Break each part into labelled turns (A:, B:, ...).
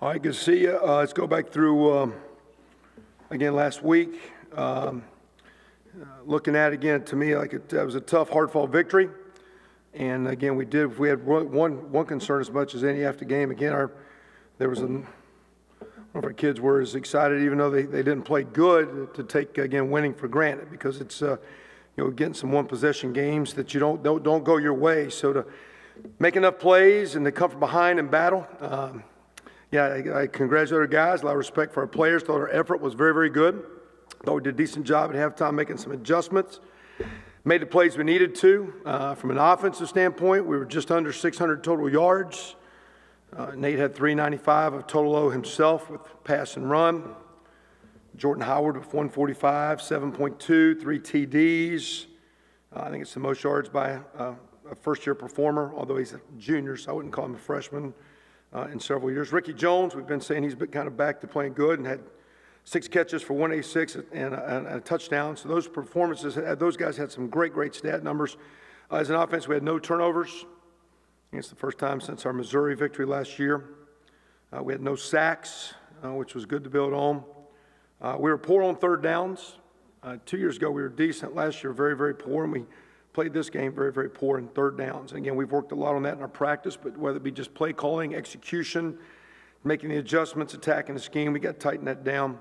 A: All right, good to see you. Let's go back through, again, last week. Looking at it again, to me, like it was a tough, hard-fought victory. And again, we had one concern as much as any after game. Again, I don't know if our kids were as excited, even though they didn't play good, to take, again, winning for granted, because it's, getting some one-possession games that you don't go your way. So to make enough plays and to come from behind and battle, I congratulate our guys. A lot of respect for our players. Thought our effort was very, very good. Thought we did a decent job at halftime making some adjustments. Made the plays we needed to. From an offensive standpoint, we were just under 600 total yards. Nate had 395 of total himself with pass and run. Jordan Howard with 145, 7.2, 3 TDs. I think it's the most yards by a first-year performer, although he's a junior, so I wouldn't call him a freshman. In several years. Ricky Jones, we've been saying he's been kind of back to playing good and had 6 catches for 186 and a touchdown. So those performances, those guys had some great stat numbers. As an offense, we had no turnovers. It's the first time since our Missouri victory last year. We had no sacks, which was good to build on. We were poor on third downs. 2 years ago, we were decent. Last year, very, very poor, and we played this game very, very poor in third downs. And again, we've worked a lot on that in our practice, but whether it be just play calling, execution, making the adjustments, attacking the scheme, we got to tighten that down.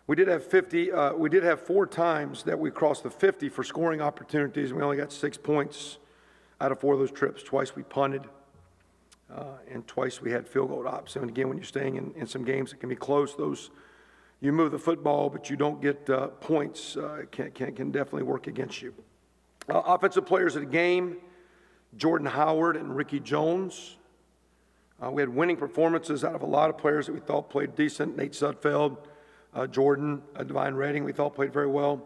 A: We did have 4 times that we crossed the 50 for scoring opportunities, and we only got 6 points out of 4 of those trips. Twice we punted, and twice we had field goal opts. And again, when you're staying in some games that can be close, you move the football, but you don't get points, can definitely work against you. Offensive players of the game, Jordan Howard and Ricky Jones. We had winning performances out of a lot of players that we thought played decent. Nate Sudfeld, Jordan, Divine Redding, we thought played very well.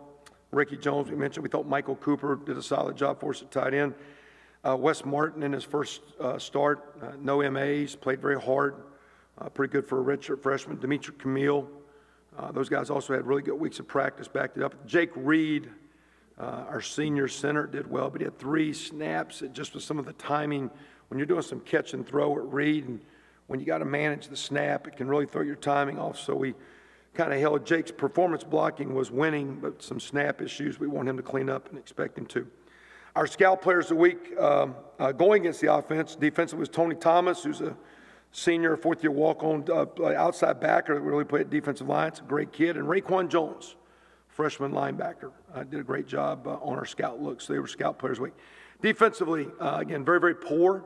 A: Ricky Jones, we mentioned, we thought Michael Cooper did a solid job for us at tight end. Wes Martin in his first start, no MAs, played very hard, pretty good for a redshirt freshman. Dimitri Camille, those guys also had really good weeks of practice, backed it up. Jake Reed, our senior center, did well, but he had 3 snaps. It just was some of the timing. When you're doing some catch and throw at Reed, and when you got to manage the snap, it can really throw your timing off. So we kind of held Jake's performance blocking was winning, but some snap issues we want him to clean up and expect him to. Our scout players of the week going against the offense, defensive was Tony Thomas, who's a senior, 4th-year walk-on outside backer that really played defensive line. It's a great kid. And Raekwon Jones, freshman linebacker, did a great job on our scout looks. So they were scout players week. Defensively, again, very, very poor,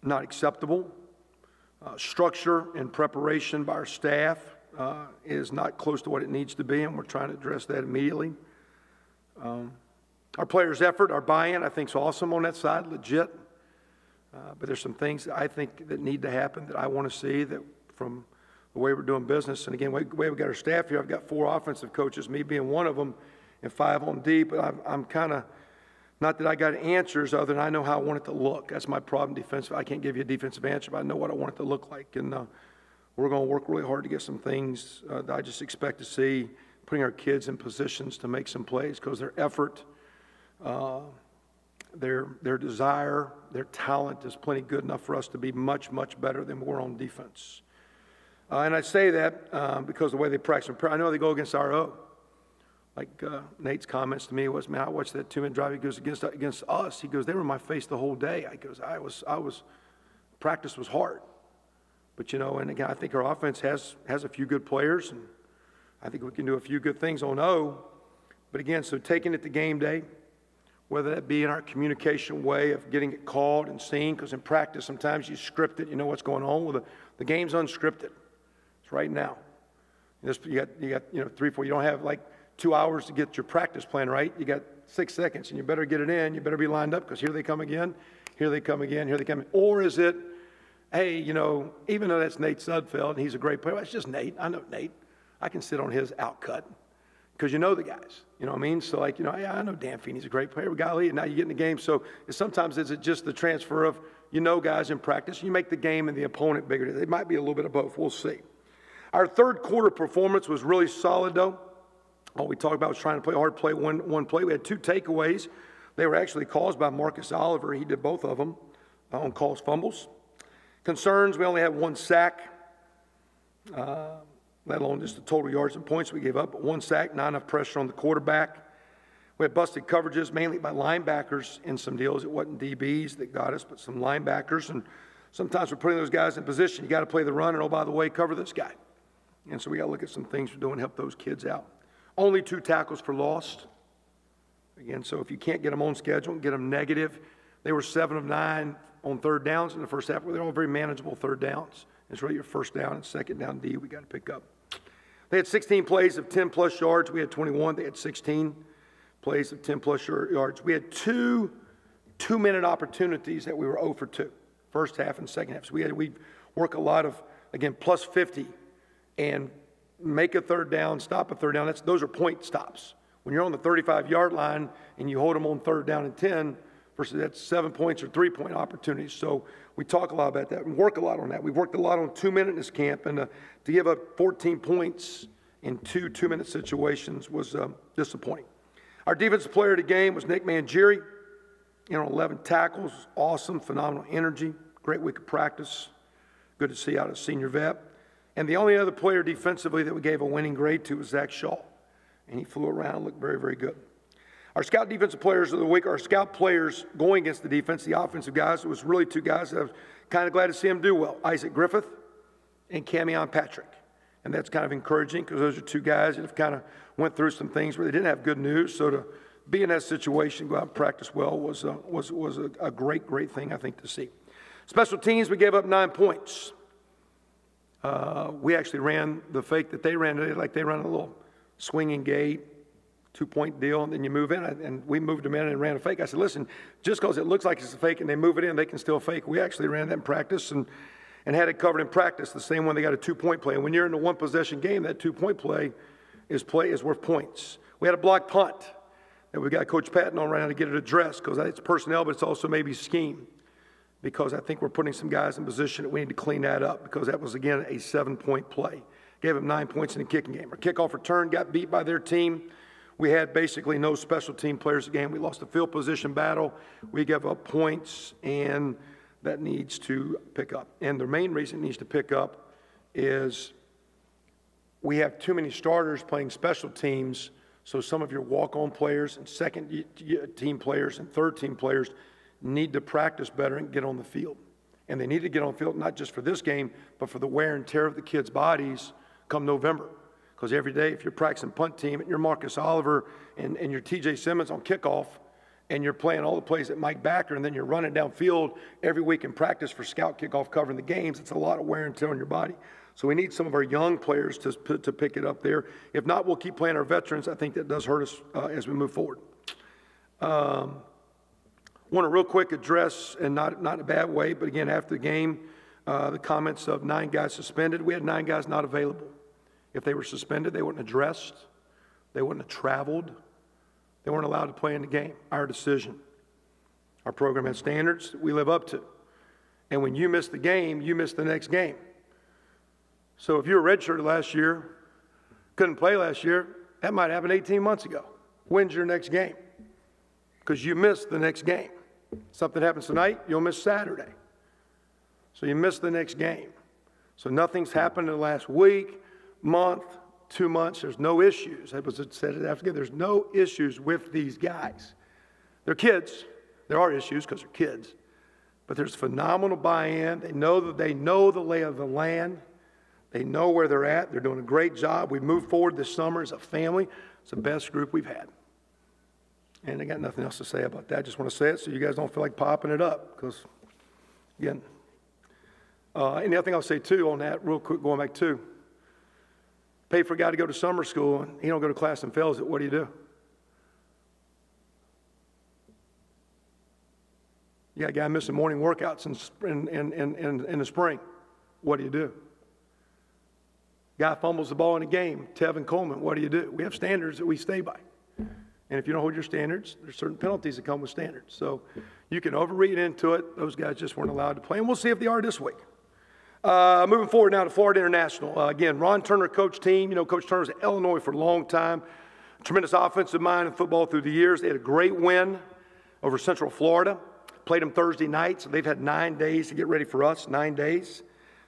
A: not acceptable. Structure and preparation by our staff is not close to what it needs to be, and we're trying to address that immediately. Our players' effort, our buy-in, I think is awesome on that side, legit. But there's some things that I think that need to happen that I want to see that from the way we're doing business. And again, the way we got our staff here, I've got 4 offensive coaches, me being one of them, and 5 on D, but I'm kind of, not that I got answers other than I know how I want it to look. That's my problem defensively. I can't give you a defensive answer, but I know what I want it to look like. And we're going to work really hard to get some things that I just expect to see, putting our kids in positions to make some plays, because their effort, their desire, their talent is plenty good enough for us to be much, much better than we're on defense. And I say that because of the way they practice. I know they go against RO. Like Nate's comments to me was, man, I watched that 2-minute drive. He goes, against us. He goes, they were in my face the whole day. I goes, practice was hard. But, and again, I think our offense has a few good players, and I think we can do a few good things on O. But again, so taking it to game day, whether that be in our communication way of getting it called and seen, because in practice sometimes you script it, you know what's going on. Well, the game's unscripted. It's right now. You got 3, 4. You don't have like 2 hours to get your practice plan right. You got 6 seconds, and you better get it in. You better be lined up, because here they come again, here they come again, here they come. Or is it, hey, even though that's Nate Sudfeld and he's a great player, it's just Nate. I know Nate. I can sit on his outcut, because you know the guys. You know what I mean? So like, yeah, I know Dan Feeney's a great player. We got to lead. Now you get in the game. So sometimes is it just the transfer of guys in practice? You make the game and the opponent bigger. It might be a little bit of both. We'll see. Our third quarter performance was really solid, though. All we talked about was trying to play hard, play one play. We had 2 takeaways. They were actually caused by Marcus Oliver. He did both of them on caused fumbles. Concerns, we only had 1 sack, let alone just the total yards and points we gave up, but 1 sack, not enough pressure on the quarterback. We had busted coverages, mainly by linebackers in some deals. It wasn't DBs that got us, but some linebackers. And sometimes we're putting those guys in position. You got to play the run, and oh, by the way, cover this guy. And so we got to look at some things we're doing to help those kids out. Only 2 tackles for loss. Again, so if you can't get them on schedule and get them negative, they were 7 of 9 on 3rd downs in the first half. They're all very manageable 3rd downs. It's really your 1st down and 2nd down D we got to pick up. They had 16 plays of 10-plus yards. We had 21. They had 16 plays of 10-plus yards. We had 2 2-minute opportunities that we were 0 for 2, first half and second half. So we work a lot of, again, plus 50 and make a 3rd down, stop a 3rd down. Those are point stops. When you're on the 35-yard line and you hold them on 3rd down and 10, versus that's 7 points or 3-point opportunities. So we talk a lot about that and work a lot on that. We've worked a lot on 2-minute in this camp, and to give up 14 points in 2 2-minute situations was disappointing. Our defensive player of the game was Nick Mangieri. 11 tackles, awesome, phenomenal energy, great week of practice. Good to see out of senior vet. And the only other player defensively that we gave a winning grade to was Zach Shaw. And he flew around and looked very, very good. Our scout defensive players of the week, our scout players going against the defense, the offensive guys, it was really 2 guys that I was kind of glad to see them do well, Isaac Griffith and Camion Patrick. And that's kind of encouraging because those are 2 guys that have kind of went through some things where they didn't have good news. So to be in that situation, go out and practice well was a great, great thing, I think, to see. Special teams, we gave up 9 points. We actually ran the fake that they ran, like they ran a little swinging gate, 2-point deal, and then you move in, and we moved them in and ran a fake. I said, listen, just because it looks like it's a fake and they move it in, they can still fake. We actually ran that in practice and had it covered in practice, the same when they got a 2-point play. And when you're in a 1-possession game, that 2-point play is worth points. We had a block punt that we got Coach Patton on right now to get it addressed because it's personnel, but it's also maybe scheme, because I think we're putting some guys in position that we need to clean that up because that was, again, a 7-point play. Gave them 9 points in the kicking game. Our kickoff return got beat by their team. We had basically no special team players again. We lost a field position battle. We gave up points, and that needs to pick up. And the main reason it needs to pick up is we have too many starters playing special teams, so some of your walk-on players and second-team players and third-team players need to practice better and get on the field. And they need to get on the field not just for this game, but for the wear and tear of the kids' bodies come November. Because every day, if you're practicing punt team and you're Marcus Oliver and you're TJ Simmons on kickoff and you're playing all the plays at Mike Backer and then you're running downfield every week in practice for scout kickoff covering the games, it's a lot of wear and tear on your body. So we need some of our young players to pick it up there. If not, we'll keep playing our veterans. I think that does hurt us as we move forward. Want to real quick address, and not in a bad way, but again, after the game, the comments of 9 guys suspended. We had 9 guys not available. If they were suspended, they wouldn't have dressed. They wouldn't have traveled. They weren't allowed to play in the game. Our decision. Our program has standards that we live up to. And when you miss the game, you miss the next game. So if you were redshirted last year, couldn't play last year, that might happen 18 months ago. When's your next game? Because you missed the next game. Something happens tonight, you'll miss Saturday. So you miss the next game. So nothing's happened in the last week, month, 2 months. There's no issues. That was said it after. There's no issues with these guys. They're kids. There are issues because they're kids. But there's phenomenal buy-in. They know the lay of the land. They know where they're at. They're doing a great job. We've moved forward this summer as a family. It's the best group we've had. And I got nothing else to say about that. I just want to say it so you guys don't feel like popping it up. Because, again, and the other thing I'll say, too, on that, real quick, going back to, pay for a guy to go to summer school, and he don't go to class and fails it, what do you do? You got a guy missing morning workouts in the spring. What do you do? Guy fumbles the ball in a game, Tevin Coleman, what do you do? We have standards that we stay by. And if you don't hold your standards, there's certain penalties that come with standards. So you can overread into it. Those guys just weren't allowed to play, and we'll see if they are this week. Moving forward now to Florida International. Again, Ron Turner coached team. You know, Coach Turner's at Illinois for a long time. Tremendous offensive mind in football through the years. They had a great win over Central Florida. Played them Thursday night, so they've had 9 days to get ready for us, 9 days.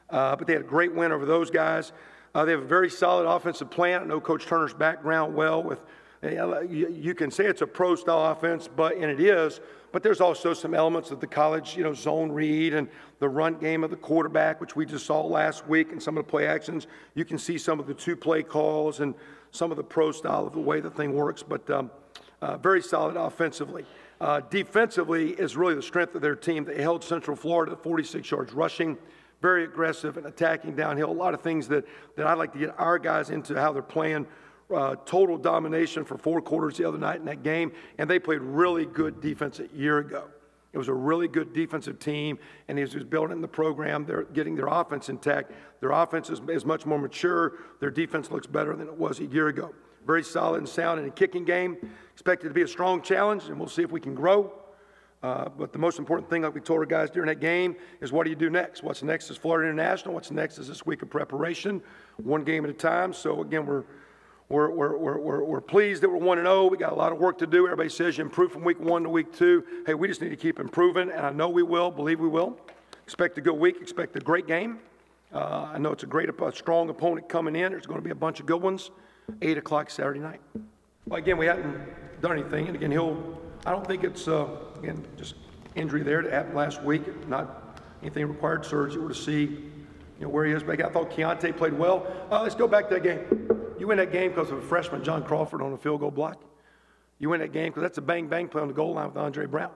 A: But they had a great win over those guys. They have a very solid offensive plan. I know Coach Turner's background well with, you can say it's a pro-style offense, and it is, but there's also some elements of the college, zone read and the run game of the quarterback, which we just saw last week, and some of the play actions. You can see some of the two-play calls and some of the pro-style of the way the thing works, but very solid offensively. Defensively is really the strength of their team. They held Central Florida at 46 yards rushing, very aggressive and attacking downhill. A lot of things that I'd like to get our guys into how they're playing. Total domination for 4 quarters the other night in that game, and they played really good defense a year ago. It was a really good defensive team, and as was building the program, they're getting their offense intact. Their offense is much more mature. Their defense looks better than it was a year ago. Very solid and sound in a kicking game. Expected to be a strong challenge, and we'll see if we can grow. But the most important thing, like we told our guys during that game, is what do you do next? What's next is Florida International. What's next is this week of preparation, one game at a time. So again, we're pleased that we're 1-0. We got a lot of work to do. Everybody says you improve from week 1 to week 2. Hey, we just need to keep improving, and I know we will. Believe we will. Expect a good week. Expect a great game. I know it's a strong opponent coming in. There's going to be a bunch of good ones. 8 o'clock Saturday night. Well, again, we hadn't done anything, and again, I don't think it's again just injury there that happened last week. Not anything required surgery. We're to see where he is. But I thought Keontae played well. Let's go back to that game. You win that game because of a freshman, John Crawford, on a field goal block. You win that game because that's a bang-bang play on the goal line with Andre Brown.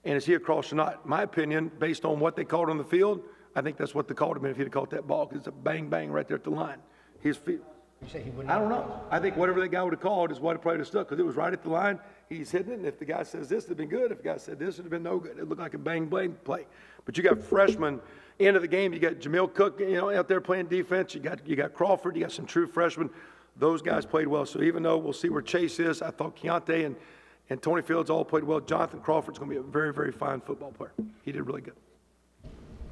A: And is he across or not? In my opinion, based on what they called on the field, I think that's what they called him if he'd have caught that ball, because it's a bang-bang right there at the line. His feet.
B: You say he wouldn't?
A: I don't know. I think whatever that guy would have called is what it probably would have stuck, because it was right at the line. He's hitting it, and if the guy says this, it would have been good. If the guy said this, it would have been no good. It looked like a bang-bang play. But you got freshmen. End of the game, you got Jamil Cook, out there playing defense. You got Crawford. You got some true freshmen. Those guys played well. So even though we'll see where Chase is, I thought Keontae and Tony Fields all played well. Jonathan Crawford's going to be a very, very fine football player. He did really good.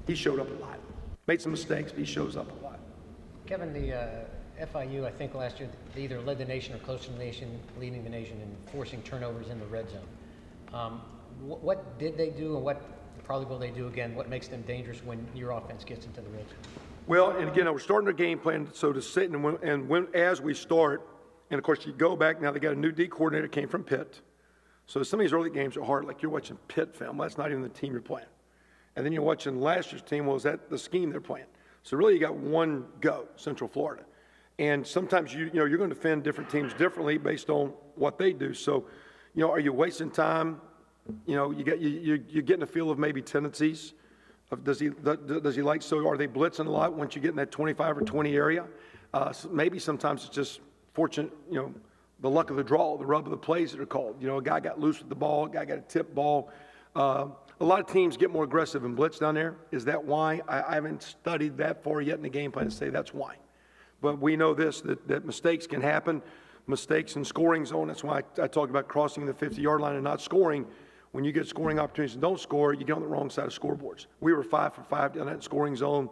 A: He showed up a lot. Made some mistakes, but he shows up a lot.
B: Kevin, the FIU, I think last year, they either led the nation or close to the nation, leading the nation in forcing turnovers in the red zone. What did they do, and what probably will they do again? What makes them dangerous when your offense gets into the red zone?
A: Well, and again, we're starting our game plan, so to sit as we start, and of course you go back, now they got a new D coordinator, came from Pitt. So some of these early games are hard, like you're watching Pitt film. That's not even the team you're playing. And then you're watching last year's team, well, is that the scheme they're playing? So really you got one go, Central Florida. And sometimes you're going to defend different teams differently based on what they do. So, are you wasting time? You're getting a feel of maybe tendencies. Does he like, so are they blitzing a lot once you get in that 25 or 20 area? So maybe sometimes it's just fortunate, the luck of the draw, the rub of the plays that are called. A guy got loose with the ball, a guy got a tip ball. A lot of teams get more aggressive in blitz down there. Is that why? I haven't studied that far yet in the game plan to say that's why. But we know this, that mistakes can happen, mistakes in scoring zone. That's why I talk about crossing the 50-yard line and not scoring. When you get scoring opportunities and don't score, you get on the wrong side of scoreboards. We were 5 for 5 down that scoring zone.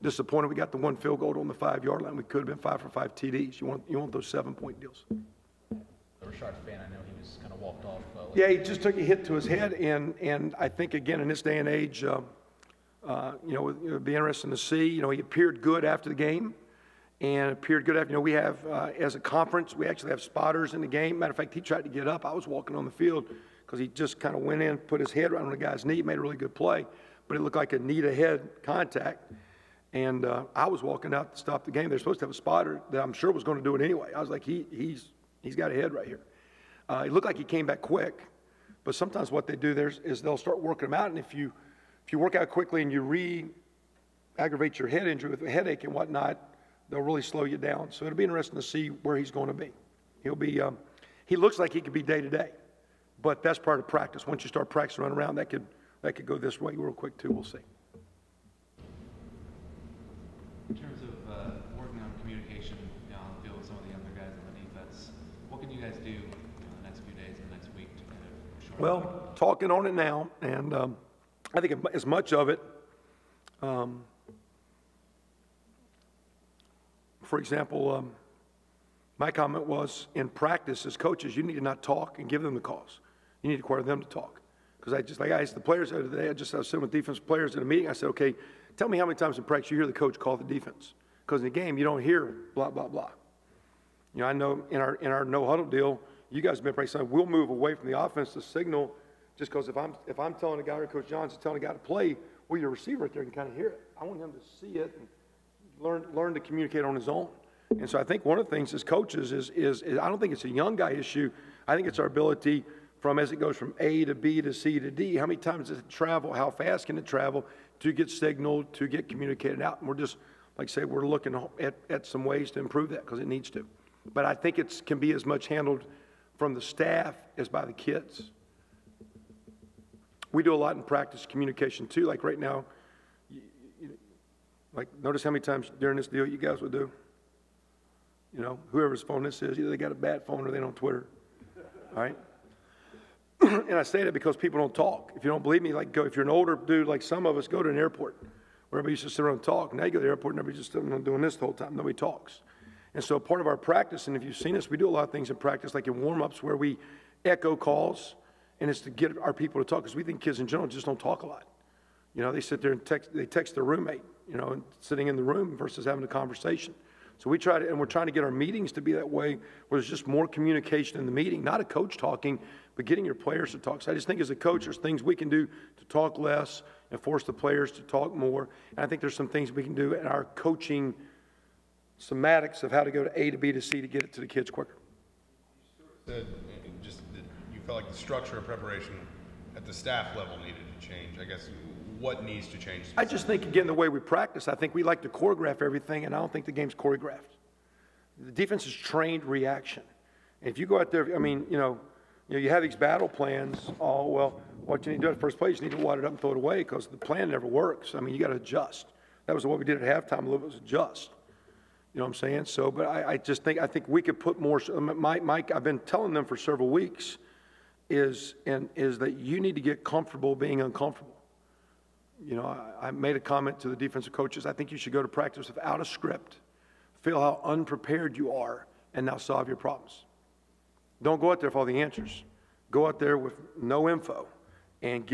A: Disappointed we got the one field goal on the 5-yard line. We could have been 5 for 5 TDs. You want those 7-point deals.
C: The Rashard fan, I know he was kind of walked off.
A: Yeah, he just took a hit to his head, and I think, again, in this day and age, it would be interesting to see. He appeared good after the game. And appeared good after. We have, as a conference, we actually have spotters in the game. Matter of fact, he tried to get up. I was walking on the field because he just kind of went in, put his head right on the guy's knee, made a really good play. But it looked like a knee-to-head contact. And I was walking out to stop the game. They're supposed to have a spotter that I'm sure was going to do it anyway. I was like, he's got a head right here. It looked like he came back quick. But sometimes what they do there is they'll start working him out. And if you work out quickly and you re-aggravate your head injury with a headache and whatnot, they'll really slow you down. So it'll be interesting to see where he's going to be. He looks like he could be day to day, but that's part of practice. Once you start practicing running around, that could go this way real quick too. We'll see.
D: In terms of working on communication on the field with some of the younger guys on the defense, what can you guys do the next few days and the next week to kind of shorten
A: Well, talking on it now, and I think as much of it, for example, my comment was, in practice as coaches, you need to not talk and give them the calls. You need to require them to talk. Because I asked the players the other day, I was sitting with defensive players in a meeting. I said, okay, tell me how many times in practice you hear the coach call the defense. Because in the game, you don't hear blah, blah, blah. You know, I know in our no huddle deal, you guys have been practicing, we'll move away from the offense to signal, just because if I'm telling a guy, or Coach Johns is telling a guy to play, well, your receiver right there can kind of hear it. I want him to see it and learn to communicate on his own. And so I think one of the things as coaches is I don't think it's a young guy issue. I think it's our ability as it goes from A to B to C to D, how many times does it travel, how fast can it travel to get signaled, to get communicated out. And we're just, like I say, we're looking at some ways to improve that because it needs to. But I think it can be as much handled from the staff as by the kids. We do a lot in practice communication too. Like right now, like notice how many times during this deal you guys would do. You know, whoever's phone this is, either they got a bad phone or they don't Twitter. All right? And I say that because people don't talk. If you don't believe me, like if you're an older dude like some of us, go to an airport where everybody used to sit around and talk. Now you go to the airport and everybody's just sitting doing this the whole time. Nobody talks. And so part of our practice, and if you've seen us, we do a lot of things in practice, like in warm-ups where we echo calls, and it's to get our people to talk because we think kids in general just don't talk a lot. You know, they sit there and text their roommate, you know, and sitting in the room versus having a conversation. So we're trying to get our meetings to be that way where there's just more communication in the meeting, not a coach talking, but getting your players to talk. So I just think as a coach, there's things we can do to talk less and force the players to talk more. And I think there's some things we can do in our coaching semantics of how to go to A to B to C to get it to the kids quicker.
E: You said just that you felt like the structure of preparation at the staff level needed to change. I guess what needs to change?
A: I just think, again, the way we practice, I think we like to choreograph everything, and I don't think the game's choreographed. The defense is trained reaction. And if you go out there, I mean, you have these battle plans. Oh, well, what you need to do at first place, you need to wad it up and throw it away because the plan never works. I mean, you got to adjust. That was what we did at halftime. A little bit was adjust. You know what I'm saying? So, but I think we could put more. Mike, I've been telling them for several weeks, is that you need to get comfortable being uncomfortable. You know, I made a comment to the defensive coaches. I think you should go to practice without a script, feel how unprepared you are, and now solve your problems. Don't go out there with all the answers. Go out there with no info, and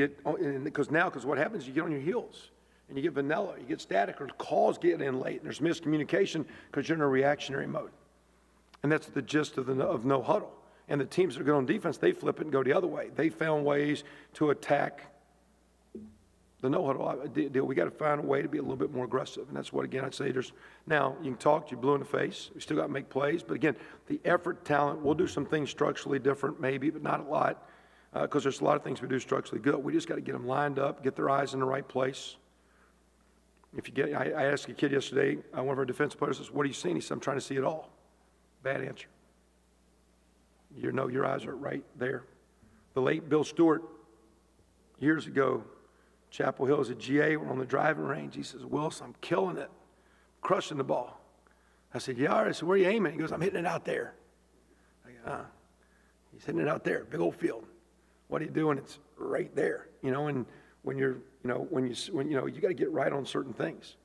A: because what happens is you get on your heels. And you get vanilla, you get static, or calls get in late, and there's miscommunication because you're in a reactionary mode. And that's the gist of no huddle. And the teams that are good on defense, they flip it and go the other way. They found ways to attack the no huddle deal. We got to find a way to be a little bit more aggressive. And that's what, again, I'd say now you can talk, you're blue in the face. We still got to make plays. But again, the effort, talent, we'll do some things structurally different maybe, but not a lot because there's a lot of things we do structurally good. We just got to get them lined up, get their eyes in the right place. I asked a kid yesterday, one of our defensive players says, what are you seeing? He said, I'm trying to see it all. Bad answer. Your eyes are right there. The late Bill Stewart, years ago, Chapel Hill as a GA, we're on the driving range. He says, Wilson, I'm killing it, crushing the ball. I said, yeah, all right. I said, where are you aiming? He goes, I'm hitting it out there. I go, He's hitting it out there, big old field. What are you doing? It's right there, and when you got to get right on certain things.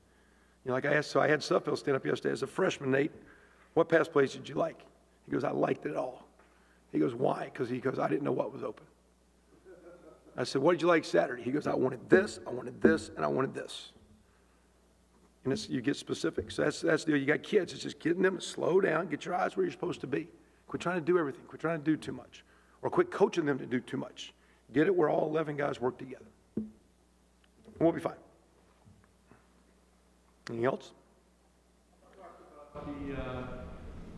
A: Like I asked, so I had Suffield stand up yesterday as a freshman, Nate, what pass plays did you like? He goes, I liked it all. He goes, why? Because I didn't know what was open. I said, what did you like Saturday? He goes, I wanted this, and I wanted this. And you get specific. So that's the deal. You got kids. It's just getting them to slow down, get your eyes where you're supposed to be. Quit trying to do everything. Quit trying to do too much. Or quit coaching them to do too much. Get it where all 11 guys work together. And we'll be fine. Anything else?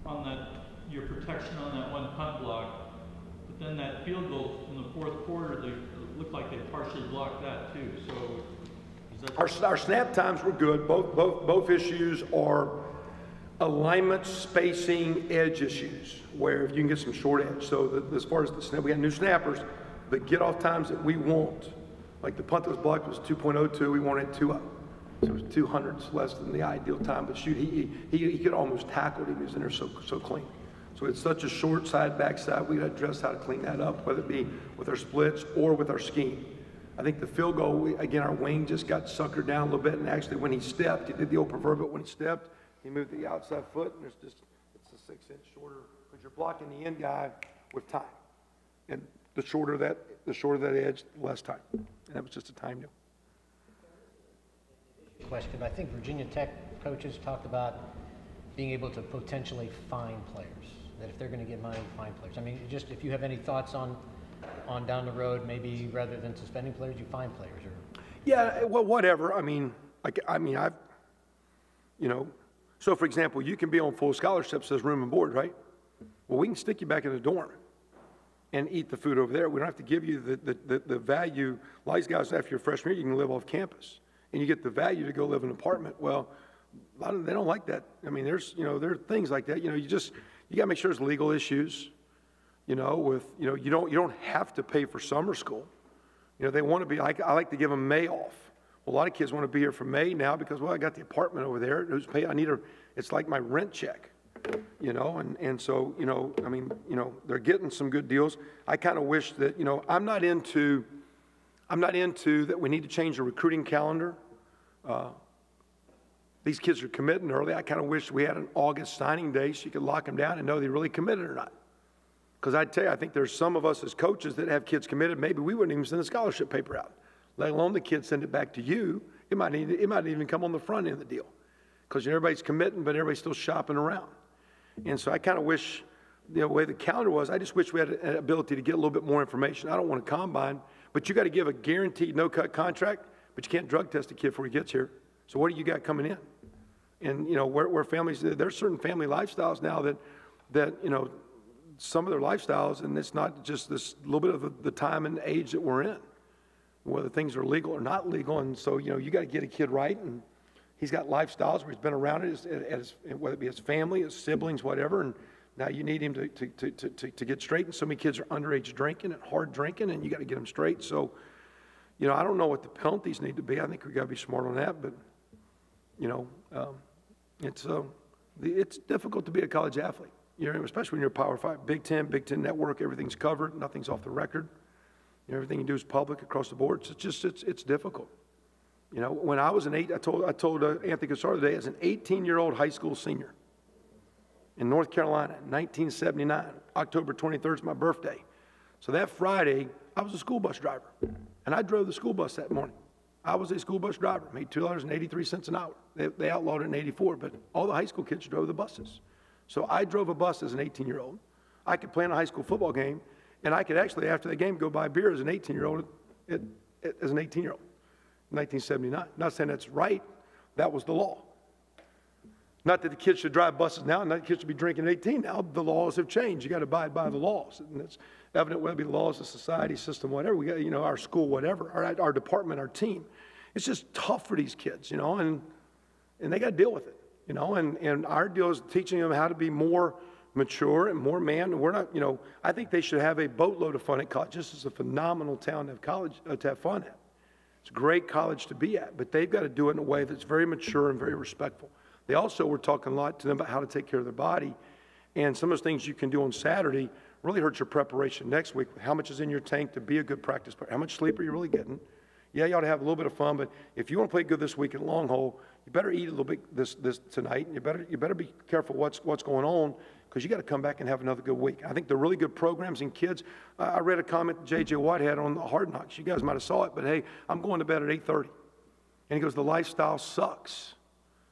F: On your protection on that one punt block, but then that field goal in the fourth quarter, they looked like they partially blocked that too. So is that
A: our snap times were good. Both issues are alignment, spacing, edge issues, where if you can get some short edge. So as far as the snap, we got new snappers, the get off times that we want, like the punt that was blocked was 2.02, we wanted 2.0. So it was 200s less than the ideal time. But shoot, he could almost tackle him. He was in there so clean. So it's such a short side, backside. We got to address how to clean that up, whether it be with our splits or with our scheme. I think the field goal, again, our wing just got suckered down a little bit. And actually, when he stepped, he did the old proverbial. When he stepped, he moved the outside foot, and it's a 6 inch shorter because you're blocking the end guy with time. And the shorter that edge, the less time. And that was just a time deal.
B: Question. I think Virginia Tech coaches talked about being able to potentially fine players, that if they're going to get money, fine players. I mean, just if you have any thoughts on down the road, maybe rather than suspending players, you fine players, or
A: Yeah, well, whatever. I've, so for example, you can be on full scholarships as room and board, right? Well, we can stick you back in the dorm and eat the food over there. We don't have to give you the value. A lot of these guys, after your freshman year, you can live off campus, and you get the value to go live in an apartment. Well, a lot of they don't like that. I mean, there are things like that. You got to make sure there's legal issues. You don't have to pay for summer school. They want to be. I like to give them May off. Well, a lot of kids want to be here for May now because, well, I got the apartment over there. Who's paying? It's like my rent check. And so, they're getting some good deals. I kind of wish that, I'm not into that we need to change the recruiting calendar. These kids are committing early. I kind of wish we had an August signing day so you could lock them down and know they really committed or not. Because I'd tell you, I think there's some of us as coaches that have kids committed, maybe we wouldn't even send a scholarship paper out, let alone the kids send it back to you. It might even come on the front end of the deal because everybody's committing, but everybody's still shopping around. And so I kind of wish, the way the calendar was, I just wish we had an ability to get a little bit more information. I don't want a combine, but you got to give a guaranteed no-cut contract, but you can't drug test a kid before he gets here. So what do you got coming in? And, where families, there's certain family lifestyles now that some of their lifestyles, and it's not just this little bit of the time and age that we're in, whether things are legal or not legal. And so, you got to get a kid right, and he's got lifestyles where he's been around it, whether it be his family, his siblings, whatever, and now you need him to get straight. And so many kids are underage drinking and hard drinking, and you got to get them straight. So, I don't know what the penalties need to be. I think we got to be smart on that, but, it's difficult to be a college athlete. Especially when you're a Power 5, Big Ten Network, everything's covered, nothing's off the record. Everything you do is public across the board. It's difficult. When I was I told Anthony Cassar today, as an 18-year-old high school senior in North Carolina, 1979, October 23rd is my birthday. So that Friday, I was a school bus driver, and I drove the school bus that morning. I was a school bus driver, made $2.83 an hour. They outlawed it in '84, but all the high school kids drove the buses. So I drove a bus as an 18-year-old. I could play in a high school football game, and I could actually, after the game, go buy beer as an 18-year-old, as an 18-year-old, 1979. Not saying that's right. That was the law. Not that the kids should drive buses now, not that the kids should be drinking at 18 now. The laws have changed. You got to abide by the laws. And it's evident whether it be the laws of society, system, whatever. We got, our school, whatever, our department, our team. It's just tough for these kids, and they got to deal with it. And our deal is teaching them how to be more mature and more man. And we're not, I think they should have a boatload of fun at college. This is a phenomenal town to have college, to have fun at. It's a great college to be at, but they've got to do it in a way that's very mature and very respectful. They also were talking a lot to them about how to take care of their body. And some of those things you can do on Saturday really hurt your preparation next week. How much is in your tank to be a good practice player? How much sleep are you really getting? Yeah, you ought to have a little bit of fun, but if you want to play good this week at long hole, you better eat a little bit this tonight, and you better be careful what's going on, because you got to come back and have another good week. I think they're really good programs in kids. I read a comment that J.J. Watt had on the Hard Knocks. You guys might have saw it, but hey, I'm going to bed at 8:30. And he goes, the lifestyle sucks,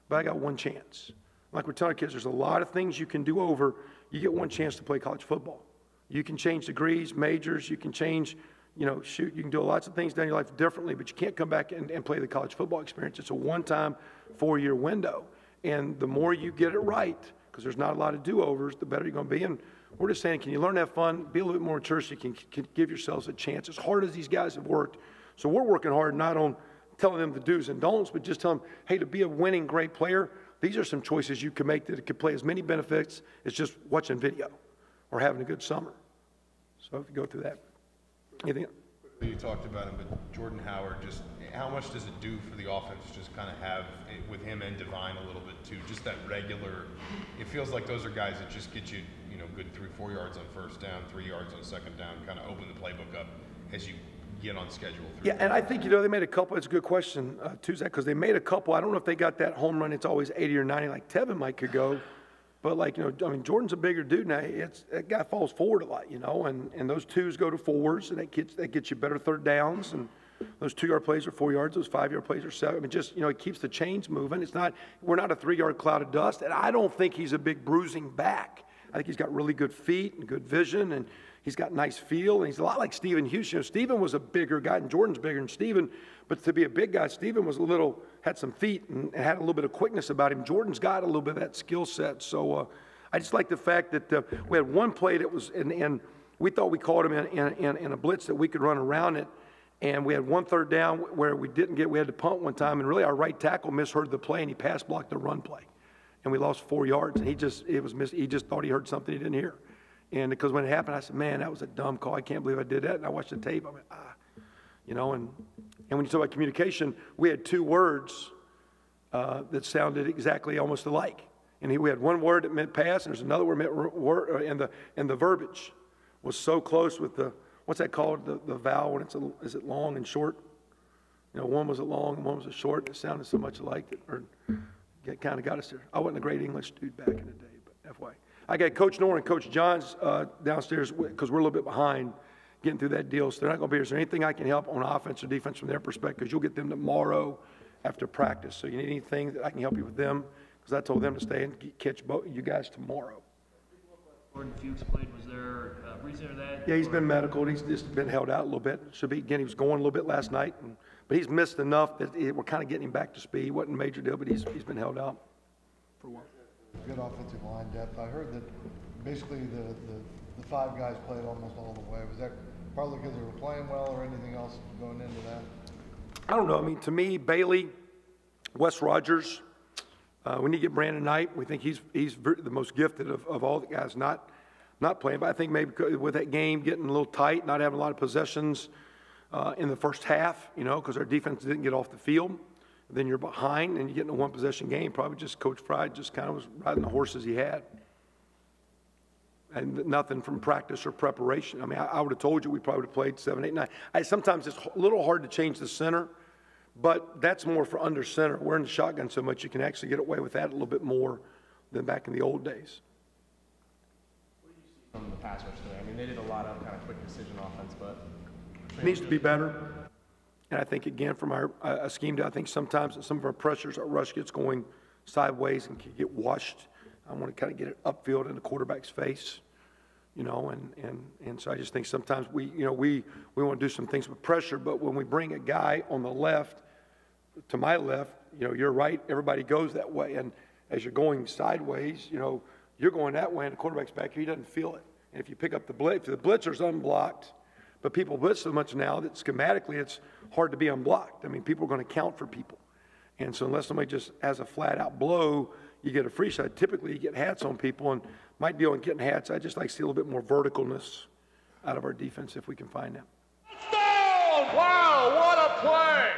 A: but I got one chance. Like we're telling kids, there's a lot of things you can do over. You get one chance to play college football. You can change degrees, majors, you can change, shoot, you can do lots of things down your life differently, but you can't come back and play the college football experience. It's a one-time, 4-year window. And the more you get it right, because there's not a lot of do-overs, the better you're going to be. And we're just saying, can you learn to have fun, be a little bit more mature so you can give yourselves a chance, as hard as these guys have worked. So we're working hard not on telling them the do's and don'ts, but just tell them, hey, to be a winning great player, these are some choices you can make that could play as many benefits as just watching video or having a good summer. So if you go through that. Anything?
E: You talked about him, but Jordan Howard, just how much does it do for the offense just kind of have it with him and Divine a little bit too? Just that regular, it feels like those are guys that just get you, good 3-4 yards on first down, 3 yards on second down, kind of open the playbook up as you get on schedule.
A: Yeah, and I think, they made a couple, it's a good question, Tuesday, because they made a couple. I don't know if they got that home run, it's always 80 or 90, like Tevin might could go. But like, you know, I mean, Jordan's a bigger dude now. That guy falls forward a lot, you know, and those twos go to fours, and that gets you better third downs. And those 2-yard plays are 4 yards. Those 5-yard plays are 7. I mean, just, you know, it keeps the chains moving. We're not a 3-yard cloud of dust. And I don't think he's a big bruising back. I think he's got really good feet and good vision, and he's got nice feel. And he's a lot like Stephen Houston. You know, Stephen was a bigger guy, and Jordan's bigger than Stephen. But to be a big guy, Stephen was had some feet and had a little bit of quickness about him. Jordan's got a little bit of that skill set. So I just like the fact that we had one play that was, and we thought we caught him in a blitz that we could run around it. And we had 1 3rd down where we had to punt one time, and really our right tackle misheard the play, and he pass blocked the run play. And we lost 4 yards, and he just thought he heard something he didn't hear. And because when it happened, I said, man, that was a dumb call. I can't believe I did that. And I watched the tape. I went, you know, and when you talk about communication, we had 2 words that sounded exactly almost alike. And we had one word that meant pass, and there's another word that meant word, and the verbiage was so close with the, what's that called, the vowel when is it long and short? You know, one was a long and one was a short, and it sounded so much alike that kind of got us there. I wasn't a great English dude back in the day, but FYI. I got Coach Norton and Coach Johns downstairs because we're a little bit behind getting through that deal, so they're not going to be here. Is there anything I can help on offense or defense from their perspective? Because you'll get them tomorrow after practice. So you need anything that I can help you with them? Because I told them to stay and catch both you guys tomorrow.
G: Jordan Fuchs played. Was there a reason for that?
A: Yeah, he's been medical. He's just been held out a little bit. Should be again. He was going a little bit last night, but he's missed enough that we're kind of getting him back to speed. Wasn't a major deal, but he's been held out for a while.
H: Good offensive line depth. I heard that basically the 5 guys played almost all the way. Was that partly because they were playing well, or anything else going into that?
A: I don't know. I mean, to me, Bailey, Wes Rogers. We need to get Brandon Knight. We think he's the most gifted of all the guys not playing. But I think maybe with that game getting a little tight, not having a lot of possessions in the first half, you know, because our defense didn't get off the field. Then you're behind and you get in a 1-possession game. Probably just Coach Fry just kind of was riding the horses he had. And nothing from practice or preparation. I mean, I would have told you we probably would have played 7, 8, 9. Sometimes it's a little hard to change the center, but that's more for under center. We're in the shotgun so much you can actually get away with that a little bit more than back in the old days.
I: What do you see from the pass rush today? I mean, they did a lot of kind of quick decision offense, but
A: it needs to be better. And I think, again, from our scheme, I think sometimes in some of our pressures, our rush gets going sideways and can get washed. I want to kind of get it upfield in the quarterback's face, you know, and so I just think sometimes we want to do some things with pressure, but when we bring a guy on the left, to my left, you know, you're right, everybody goes that way, and as you're going sideways, you know, you're going that way, and the quarterback's back here, he doesn't feel it. And if you pick up the blitz, if the blitzer's unblocked, but people blitz so much now that schematically it's hard to be unblocked. I mean, people are going to count for people. And so unless somebody just has a flat-out blow, you get a free shot. Typically, you get hats on people, and my deal in getting hats, I just like to see a little bit more verticalness out of our defense if we can find that.
J: Touchdown! Wow, what a play!